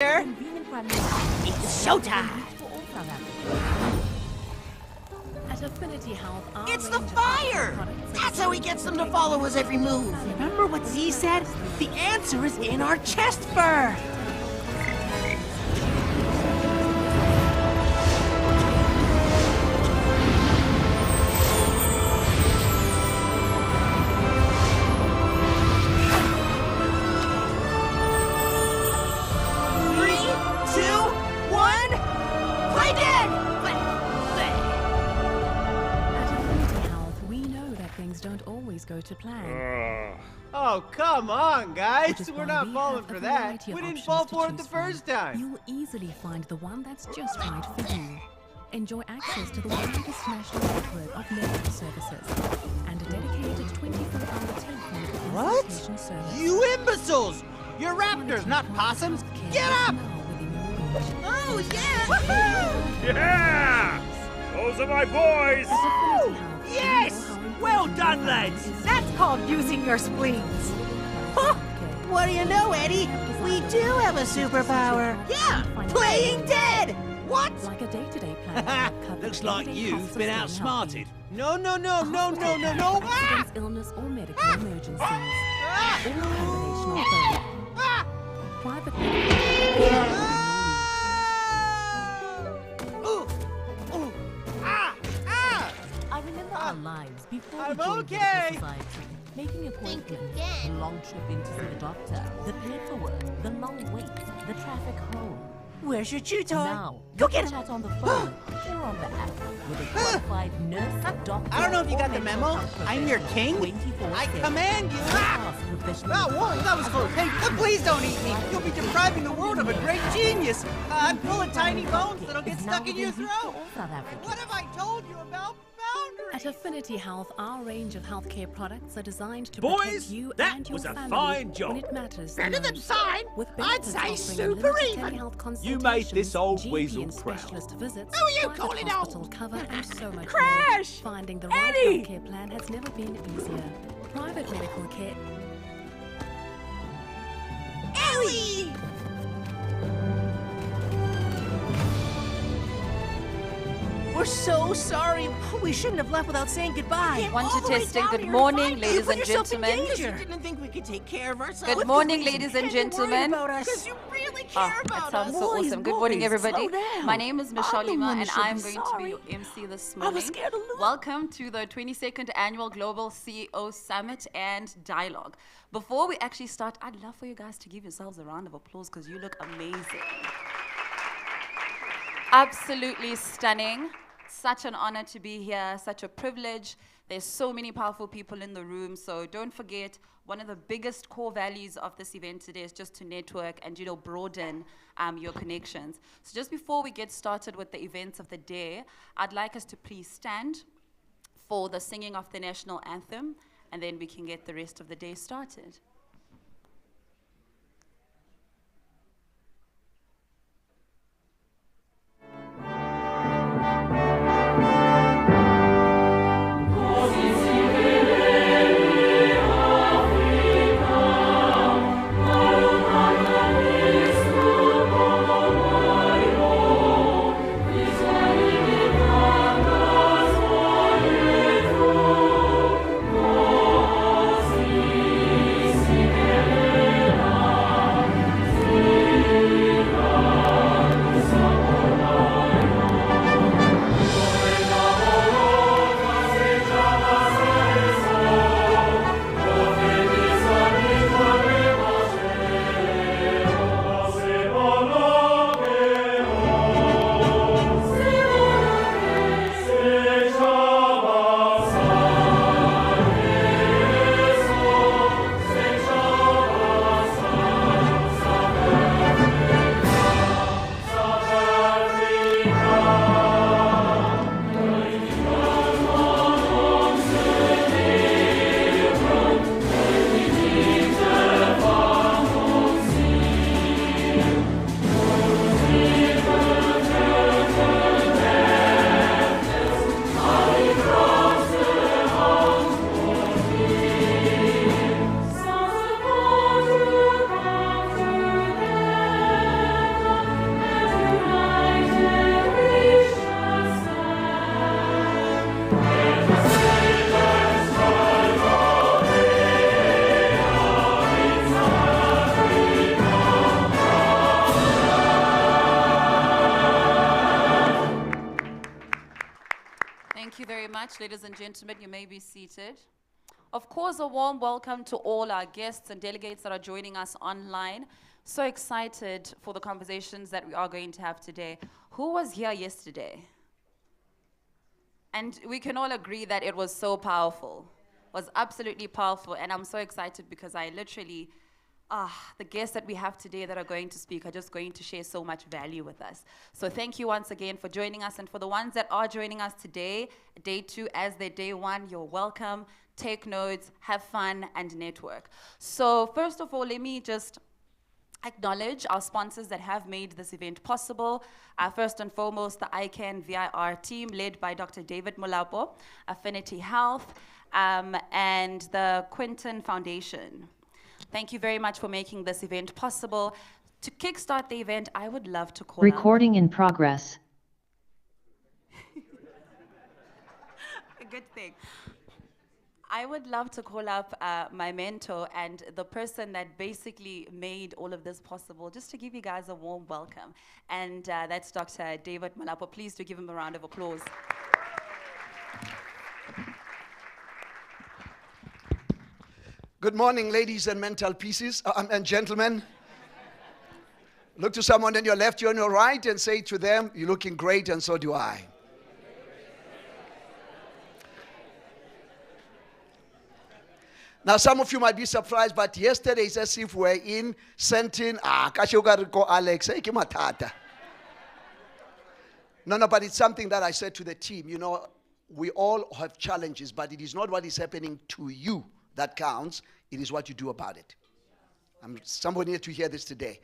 It's showtime! At Affinity Health, It's the fire! That's how he gets them to follow his every move. Remember what Z said? The answer is in our chest fur! Go to plan. Oh, come on, guys. We're not falling for that. We didn't fall for it the first time. You'll easily find the one that's just right for you. Enjoy access to the largest national network of medical services and a dedicated 24-hour telephone consultation service. You imbeciles! You're raptors, not possums. Get up! Oh, yeah! Woohoo! Yeah! Those are my boys! Yes! Well done, lads! That's called using your spleens. Huh. What do you know, Eddie? We do have a superpower. Yeah! Playing dead! What? Like a day-to-day plan. Looks like you've been outsmarted. No! Accidents, illness, or medical emergencies. Or combination of both. Private I remember our lives before we joined the society. Making appointments, the long trip in to see the doctor, the paperwork, the long wait, the traffic home. Where's your chew toy? Now, go get it! Chat on the phone or on the app with a qualified nurse, doctor. I don't know if you got the memo. I'm your king. I command you. Whoa, that was close. Hey, please don't eat me. You'll be depriving the world of a great genius. I'm full of tiny bones that'll get stuck in your throat. What have I told you about boundaries? At Affinity Health, our range of healthcare products are designed to Boys, protect you that and your was a family fine job. when it matters Better than fine. With I'd benefits say offering super unlimited even. telehealth You made this old GP weasel and proud. specialist visits, Who are you private calling hospital old? cover, and so much Crash! more. Finding the right Eddie! healthcare plan has never been easier. Private medical care. Ellie! We're so sorry. We shouldn't have left without saying goodbye. One to testing. Good morning, ladies and gentlemen. You didn't think we could take care of ourselves. Good morning, ladies and gentlemen. Because you really care about That sounds us. so awesome. Good morning, everybody. slow down. My name is Michelle I'm the Lima, one and who should I'm be going to be sorry. your MC this I morning. was scared to lose. Welcome to the 22nd Annual Global CEO Summit and Dialogue. Before we actually start, I'd love for you guys to give yourselves a round of applause because you look amazing. Absolutely stunning. Such an honor to be here, such a privilege. There's so many powerful people in the room, so don't forget, one of the biggest core values of this event today is just to network and, broaden your connections. So just before we get started with the events of the day, I'd like us to please stand for the singing of the national anthem, and then we can get the rest of the day started. Peace. much, ladies and gentlemen. You may be seated. Of course, a warm welcome to all our guests and delegates that are joining us online. So excited for the conversations that we are going to have today. Who was here yesterday? And we can all agree that it was so powerful. It was absolutely powerful, and I'm so excited because I literally, the guests that we have today that are going to speak are just going to share so much value with us. So thank you once again for joining us, and for the ones that are joining us today, day 2 as their day 1, you're welcome. Take notes, have fun, and network. So first of all, let me just acknowledge our sponsors that have made this event possible. First and foremost, the ICANN VIR team led by Dr. David Molapo, Affinity Health, and the Quinton Foundation. Thank you very much for making this event possible. To kickstart the event, I would love to call Recording in progress. A good thing. I would love to call up my mentor and the person that basically made all of this possible, just to give you guys a warm welcome. And that's Dr. David Molapo. Please do give him a round of applause. Good morning, ladies and mental pieces and gentlemen. Look to someone on your left, you on your right, and say to them, "You're looking great, and so do I." Now, some of you might be surprised, but yesterday it's as if we're in Sentin. Alex. No, but it's something that I said to the team. You know, we all have challenges, but it is not what is happening to you that counts. It is what you do about it. Somebody need to hear this today.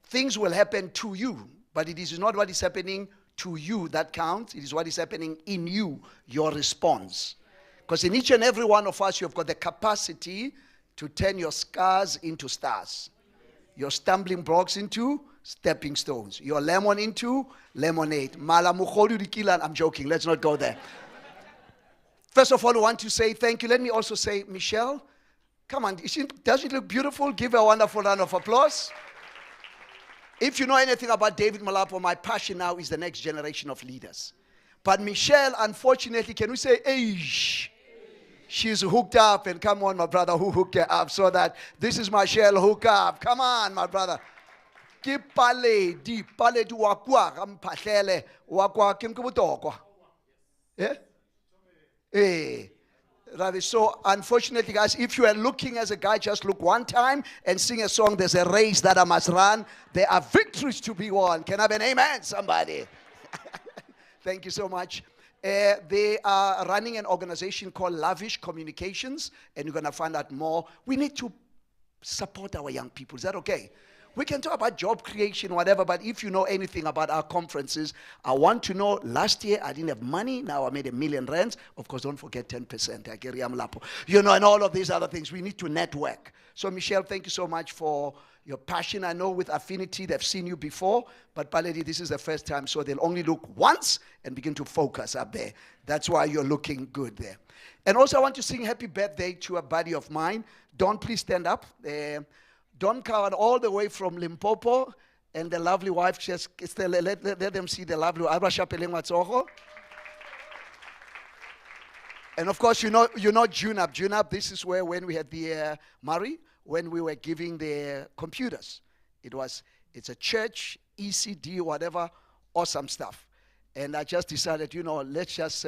Things will happen to you, but it is not what is happening to you that counts. It is what is happening in you, your response. Because in each and every one of us, you have got the capacity to turn your scars into stars, your stumbling blocks into stepping stones, your lemon into lemonade. I'm joking, let's not go there. First of all, I want to say thank you. Let me also say, Michelle, come on, does she look beautiful? Give her a wonderful round of applause. If you know anything about David Molapo, my passion now is the next generation of leaders. But Michelle, unfortunately, can we say, age? She's hooked up, and come on, my brother, who hooked her up? So that this is Michelle hook up. Come on, my brother. Ke pale di wakwa kampahlele wakwa kim kubutokwa. Yeah? Eh. Lavish. So unfortunately, guys, if you are looking as a guy, just look one time and sing a song. There's a race that I must run. There are victories to be won. Can I have an amen, somebody? Thank you so much. They are running an organization called Lavish Communications, and you're going to find out more. We need to support our young people. Is that okay? We can talk about job creation, whatever, but if you know anything about our conferences, I want to know, last year I didn't have money, now I made R1 million. Of course, don't forget 10%. You know, and all of these other things. We need to network. So, Michelle, thank you so much for your passion. I know with Affinity, they've seen you before, but Paledi, this is the first time, so they'll only look once and begin to focus up there. That's why you're looking good there. And also, I want to sing happy birthday to a buddy of mine. Don, please stand up. Don Kawan, all the way from Limpopo, and the lovely wife, just let them see the lovely wife. And of course, you know Junab. Junab, this is where when we had the Murray, when we were giving the computers. It's a church, ECD, whatever, awesome stuff. And I just decided, you know, let's just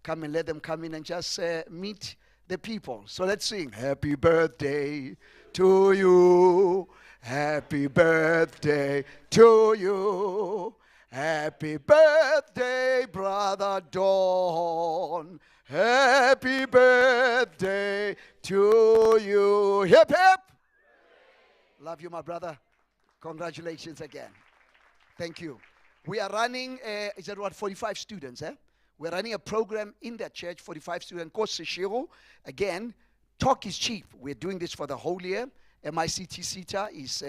come and let them come in and just meet the people. So let's sing. Happy birthday to you. Happy birthday to you. Happy birthday, Brother Dawn. Happy birthday to you. Hip, hip. Love you, my brother. Congratulations again. Thank you. We are running, is that what, 45 students, eh? We're running a program in that church, 45 students. Course again, talk is cheap. We're doing this for the whole year. MICT CETA is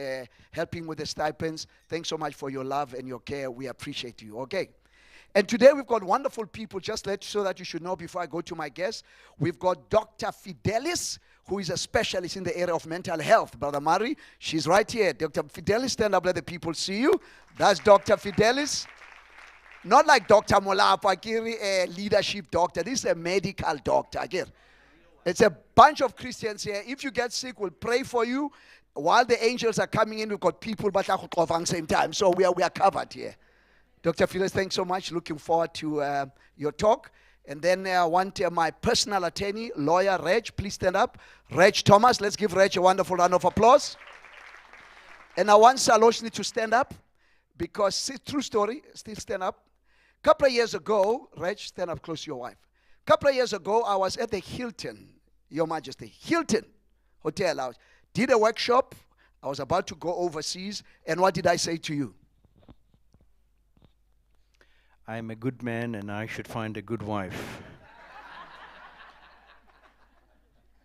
helping with the stipends. Thanks so much for your love and your care. We appreciate you, okay? And today we've got wonderful people, so that you should know before I go to my guest. We've got Dr. Fidelis, who is a specialist in the area of mental health. Brother Mari, she's right here. Dr. Fidelis, stand up, let the people see you. That's Dr. Fidelis. Not like Dr. Molapa, a leadership doctor. This is a medical doctor. It's a bunch of Christians here. If you get sick, we'll pray for you. While the angels are coming in, we've got people but at the same time. So we are covered here. Dr. Fidelis, thanks so much. Looking forward to your talk. And then I want my personal attorney, lawyer Reg, please stand up. Reg Thomas, let's give Reg a wonderful round of applause. And I want Saloshni to stand up because, true story, still stand up. Couple of years ago, Reg, stand up close to your wife. Couple of years ago, I was at the Houghton, Your Majesty, Houghton Hotel. I did a workshop. I was about to go overseas. And what did I say to you? I'm a good man and I should find a good wife.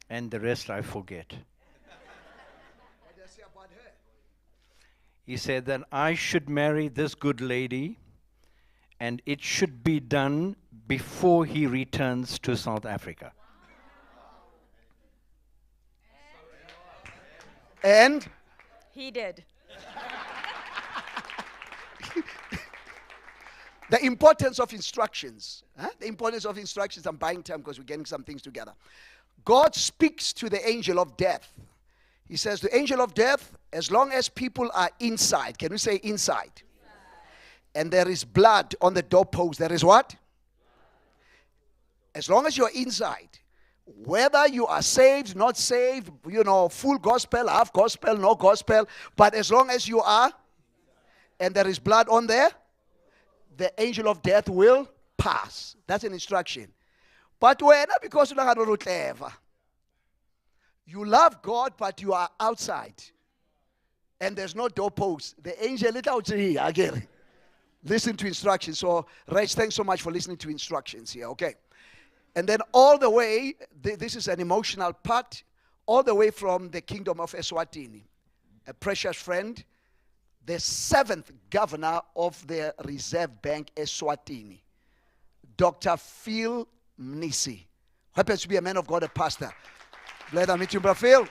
And the rest I forget. What did I say about her? He said that I should marry this good lady and it should be done before he returns to South Africa. And? He did. The importance of instructions. The importance of instructions. I'm buying time because we're getting some things together. God speaks to the angel of death. He says, the angel of death, as long as people are inside, can we say inside? And there is blood on the doorpost, there is what? As long as you're inside, whether you are saved, not saved, full gospel, half gospel, no gospel, but as long as you are, and there is blood on there, the angel of death will pass. That's an instruction. But when, because you don't know clever, you love God, but you are outside, and there's no doorpost. The angel let out here again. Listen to instructions. So, Reg, thanks so much for listening to instructions here. Okay, and then all the way, this is an emotional part, all the way from the kingdom of eSwatini, a precious friend. The 7th governor of the Reserve Bank, eSwatini, Dr. Phil Mnisi, happens to be a man of God, a pastor. Glad I meet you, Brother Phil.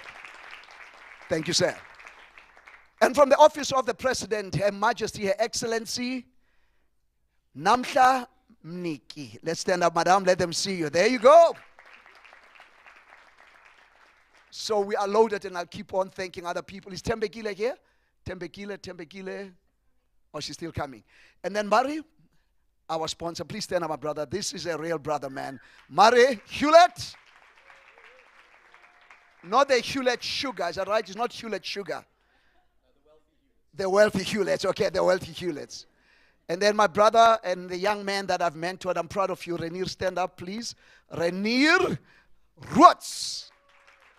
Thank you, sir. And from the office of the President, Her Majesty, Her Excellency, Namhla Mniki. Let's stand up, madam. Let them see you. There you go. So we are loaded, and I'll keep on thanking other people. Is Tembekile here? Tembekile. Oh, she's still coming. And then Murray, our sponsor. Please stand up, my brother. This is a real brother, man. Murray Hewlett. Not the Hewlett Sugar. Is that right? It's not Hewlett Sugar. The wealthy Hewletts. Okay, the wealthy Hewletts. And then my brother and the young man that I've mentored. I'm proud of you. Renier, stand up, please. Renier Roots.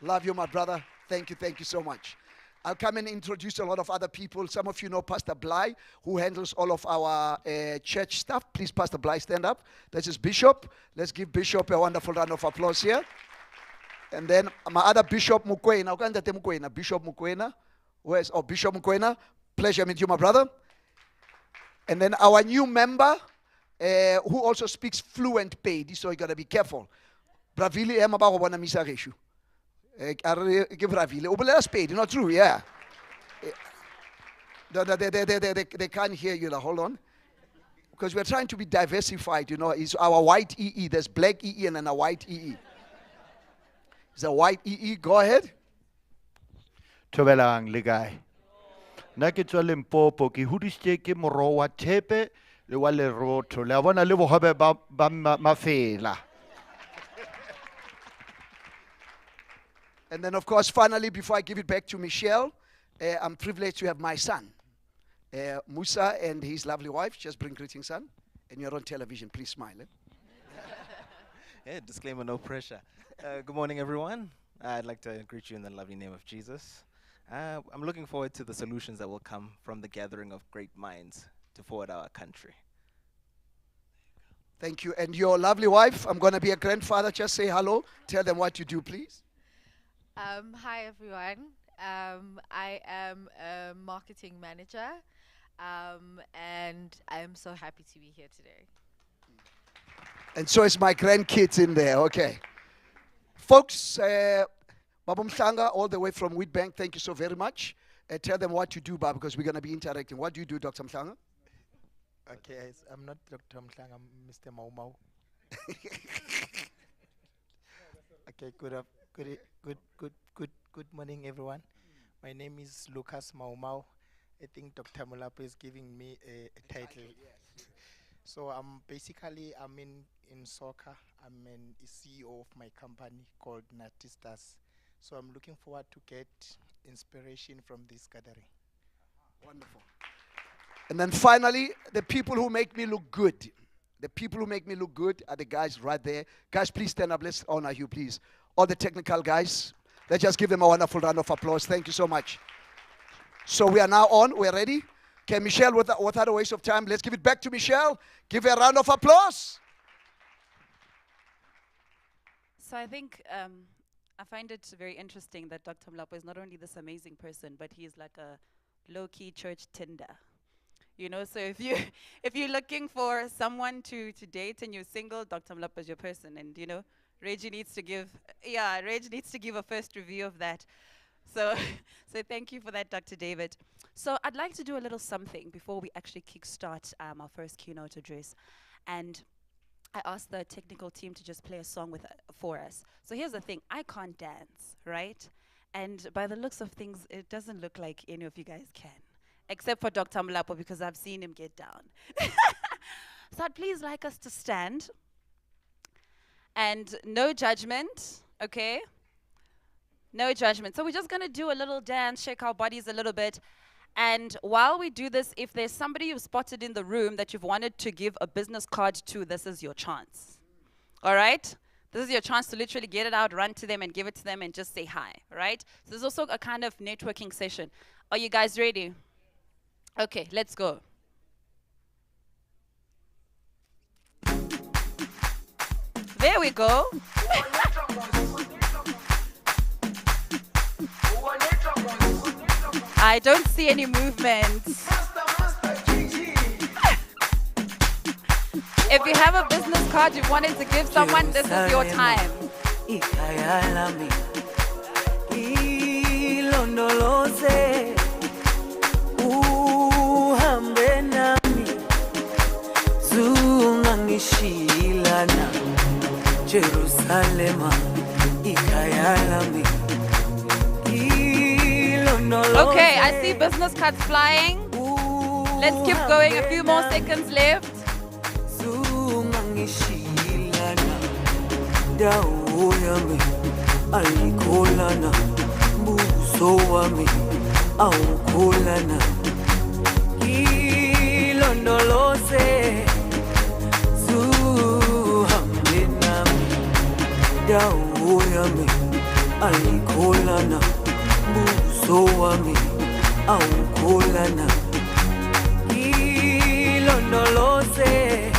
Love you, my brother. Thank you so much. I'll come and introduce a lot of other people. Some of you know Pastor Bly, who handles all of our church stuff. Please, Pastor Bly, stand up. This is Bishop. Let's give Bishop a wonderful round of applause here. And then my other Bishop Mukwena. Bishop Mukwena. Where's Bishop Mukwena? Pleasure meet you, my brother. And then our new member, who also speaks fluent Pedi, so you gotta be careful. Bravili emabago bona misageshu. Give Ravile. Ubelela Spade, not true, yeah. They can't hear you. Hold on. Because we're trying to be diversified, It's our white EE. There's black EE and then a white EE. It's a white EE. Go ahead. Tobelang le guy. Na ke tswa Limpopo ke hudisitse ke moro wa thepe le wa lerotho le bona le bohobe ba mafela. And then, of course, finally, before I give it back to Michelle, I'm privileged to have my son, Musa, and his lovely wife. Just bring greetings, son. And you're on television. Please smile. Yeah, disclaimer, no pressure. Good morning, everyone. I'd like to greet you in the lovely name of Jesus. I'm looking forward to the solutions that will come from the gathering of great minds to forward our country. Thank you. And your lovely wife, I'm going to be a grandfather. Just say hello. Tell them what you do, please. Hi, everyone. I am a marketing manager, and I am so happy to be here today. And so is my grandkids in there. Okay. Folks, Baba Mhlanga, all the way from Wheatbank, thank you so very much. Tell them what you do, Baba, because we're going to be interacting. What do you do, Dr. Mhlanga? Okay, I'm not Dr. Mhlang, I'm Mr. Mau Mau. Okay, good morning, everyone. My name is Lucas Mau Mau. I think Dr. Mulapo is giving me a title. So I'm in soccer. I'm a CEO of my company called Natistas. So I'm looking forward to get inspiration from this gathering. Wonderful. And then finally, the people who make me look good. The people who make me look good are the guys right there. Guys, please stand up. Let's honor you, please. All the technical guys. Let's just give them a wonderful round of applause. Thank you so much. So we are now on. We're ready. Okay, Michelle, without a waste of time, let's give it back to Michelle. Give her a round of applause. So I think I find it very interesting that Dr. Mlapo is not only this amazing person, but he is like a low-key church Tinder. You know, so if you're looking for someone to date and you're single, Dr. Mlapo is your person. And you know, Reggie needs to give a first review of that. So thank you for that, Dr. David. So I'd like to do a little something before we actually kickstart our first keynote address. And I asked the technical team to just play a song for us. So here's the thing, I can't dance, right? And by the looks of things, it doesn't look like any of you guys can, except for Dr. Mlapo, because I've seen him get down. So I'd please like us to stand. And no judgment, okay? No judgment. So we're just gonna do a little dance, shake our bodies a little bit. And while we do this, if there's somebody you've spotted in the room that you've wanted to give a business card to, this is your chance. All right? This is your chance to literally get it out, run to them and give it to them and just say hi, all right? So there's also a kind of networking session. Are you guys ready? Okay, let's go. There we go. I don't see any movement. If you have a business card you wanted to give someone, this is your time. Okay, I see business cards flying. Let's keep going, a few more seconds left. So wami awukholana ilondoloze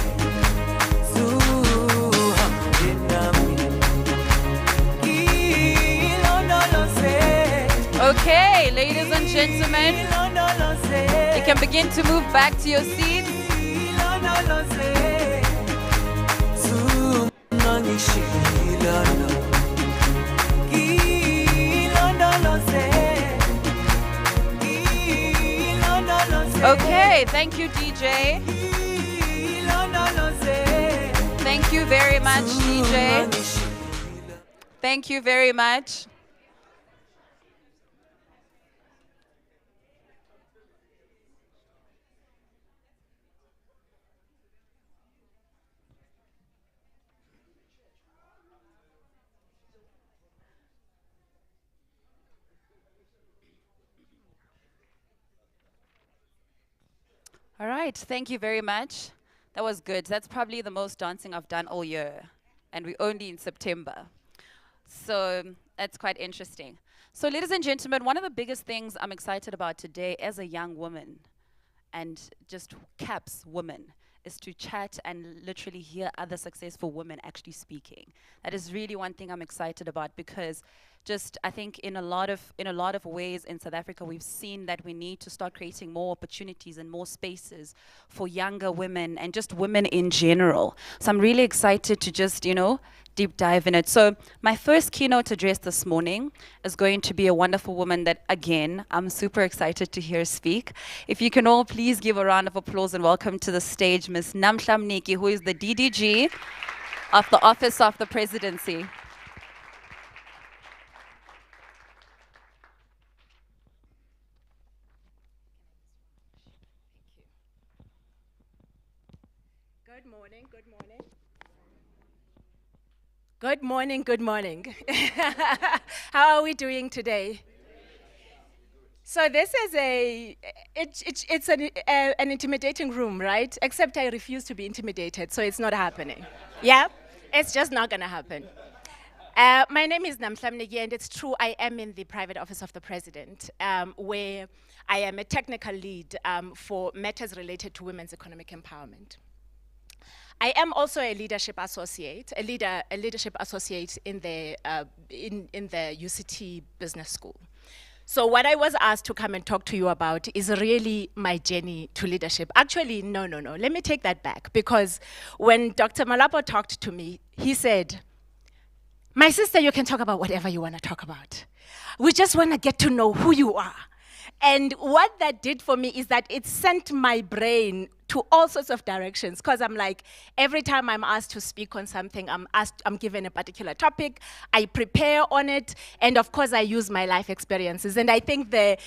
zuhambe nami ilondoloze. Okay, ladies and gentlemen, you can begin to move back to your seats. Okay, thank you, DJ. Thank you very much, DJ. Thank you very much. All right, thank you very much. That was good. That's probably the most dancing I've done all year, and we're only in September. So that's quite interesting. So ladies and gentlemen, one of the biggest things I'm excited about today as a young woman, and just caps woman, is to chat and literally hear other successful women actually speaking. That is really one thing I'm excited about, because just I think in a lot of ways in South Africa, we've seen that we need to start creating more opportunities and more spaces for younger women and just women in general. So I'm really excited to just, deep dive in it. So my first keynote address this morning is going to be a wonderful woman that, again, I'm super excited to hear speak. If you can all please give a round of applause and welcome to the stage Ms. Namhla Mniki, who is the DDG of the Office of the Presidency. Good morning, good morning. Good morning, good morning. How are we doing today? So this is it's an intimidating room, right? Except I refuse to be intimidated, so it's not happening. Yeah, it's just not gonna happen. My name is Namhla Mniki, and it's true, I am in the private office of the president, where I am a technical lead for matters related to women's economic empowerment. I am also a leadership associate, a leadership associate in the UCT Business School. So what I was asked to come and talk to you about is really my journey to leadership. Actually, no. Let me take that back, because when Dr. Malapo talked to me, he said, "My sister, you can talk about whatever you want to talk about. We just want to get to know who you are." And what that did for me is that it sent my brain to all sorts of directions, because I'm like, every time I'm asked to speak on something, I'm given a particular topic, I prepare on it, and of course I use my life experiences. And I think the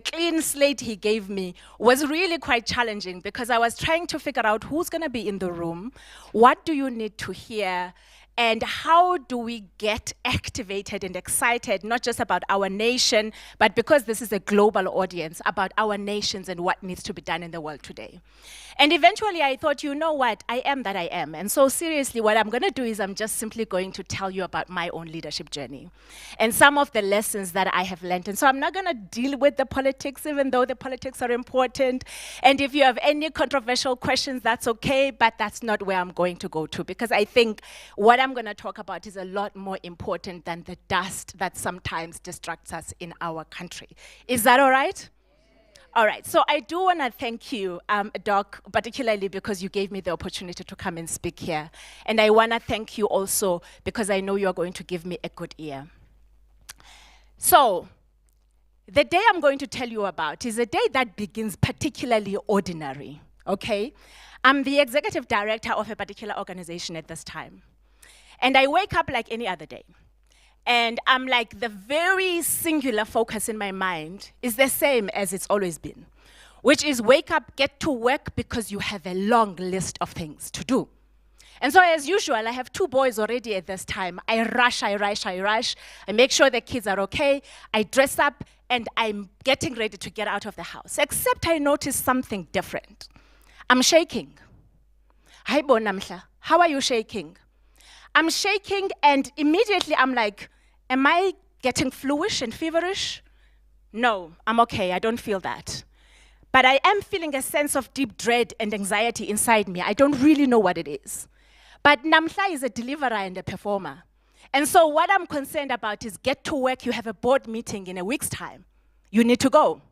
clean slate he gave me was really quite challenging, because I was trying to figure out who's gonna be in the room, what do you need to hear, and how do we get activated and excited, not just about our nation, but because this is a global audience, about our nations and what needs to be done in the world today. And eventually I thought, you know what, I am that I am. And so seriously, what I'm gonna do is I'm just simply going to tell you about my own leadership journey and some of the lessons that I have learned. And so I'm not gonna deal with the politics, even though the politics are important. And if you have any controversial questions, that's okay, but that's not where I'm going to go to, because I think what I'm gonna talk about is a lot more important than the dust that sometimes distracts us in our country. Is that all right? All right, so I do want to thank you, Doc, particularly because you gave me the opportunity to come and speak here. And I want to thank you also because I know you're going to give me a good ear. So, the day I'm going to tell you about is a day that begins particularly ordinary, okay? I'm the executive director of a particular organization at this time. And I wake up like any other day. And I'm like, the very singular focus in my mind is the same as it's always been, which is wake up, get to work, because you have a long list of things to do. And so as usual, I have 2 boys already at this time. I rush. I make sure the kids are okay. I dress up, and I'm getting ready to get out of the house. Except I notice something different. I'm shaking. Hi, Namhla. How are you shaking? I'm shaking, and immediately I'm like, am I getting fluish and feverish? No, I'm okay, I don't feel that. But I am feeling a sense of deep dread and anxiety inside me. I don't really know what it is. But Namhla is a deliverer and a performer. And so what I'm concerned about is get to work, you have a board meeting in a week's time. You need to go.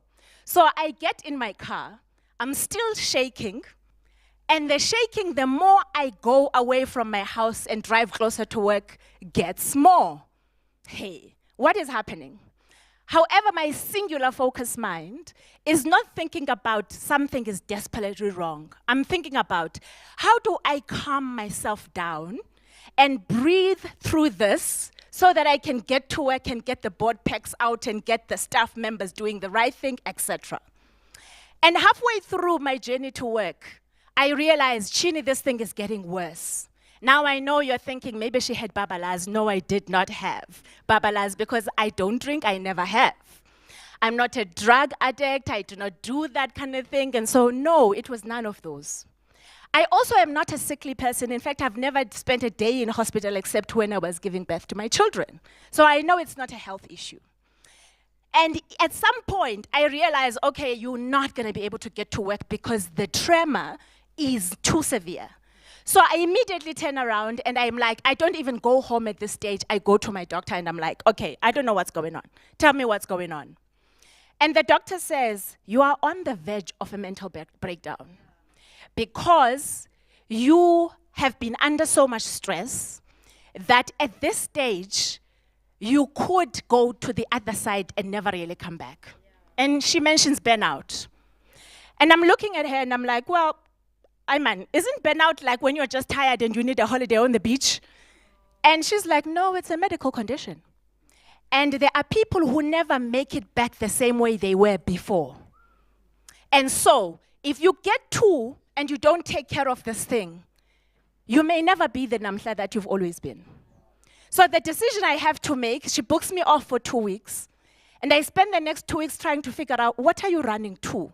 So I get in my car, I'm still shaking, and the shaking, the more I go away from my house and drive closer to work, gets more. Hey, what is happening? However, my singular focus mind is not thinking about something is desperately wrong. I'm thinking about how do I calm myself down and breathe through this so that I can get to work and get the board packs out and get the staff members doing the right thing, etc. And halfway through my journey to work, I realized, Chini, this thing is getting worse. Now I know you're thinking maybe she had babalas. No, I did not have babalas because I don't drink, I never have. I'm not a drug addict, I do not do that kind of thing, and so no, it was none of those. I also am not a sickly person. In fact, I've never spent a day in hospital except when I was giving birth to my children. So I know it's not a health issue. And at some point, I realized, okay, you're not gonna be able to get to work because the tremor is too severe. So I immediately turn around and I'm like, I don't even go home at this stage. I go to my doctor and I'm like, okay, I don't know what's going on. Tell me what's going on. And the doctor says, you are on the verge of a mental breakdown because you have been under so much stress that at this stage, you could go to the other side and never really come back. And she mentions burnout. And I'm looking at her and I'm like, well, isn't burnout like when you're just tired and you need a holiday on the beach? And she's like, no, it's a medical condition. And there are people who never make it back the same way they were before. And so, if you get two and you don't take care of this thing, you may never be the Namhla that you've always been. So the decision I have to make, she books me off for 2 weeks, and I spend the next 2 weeks trying to figure out, what are you running to?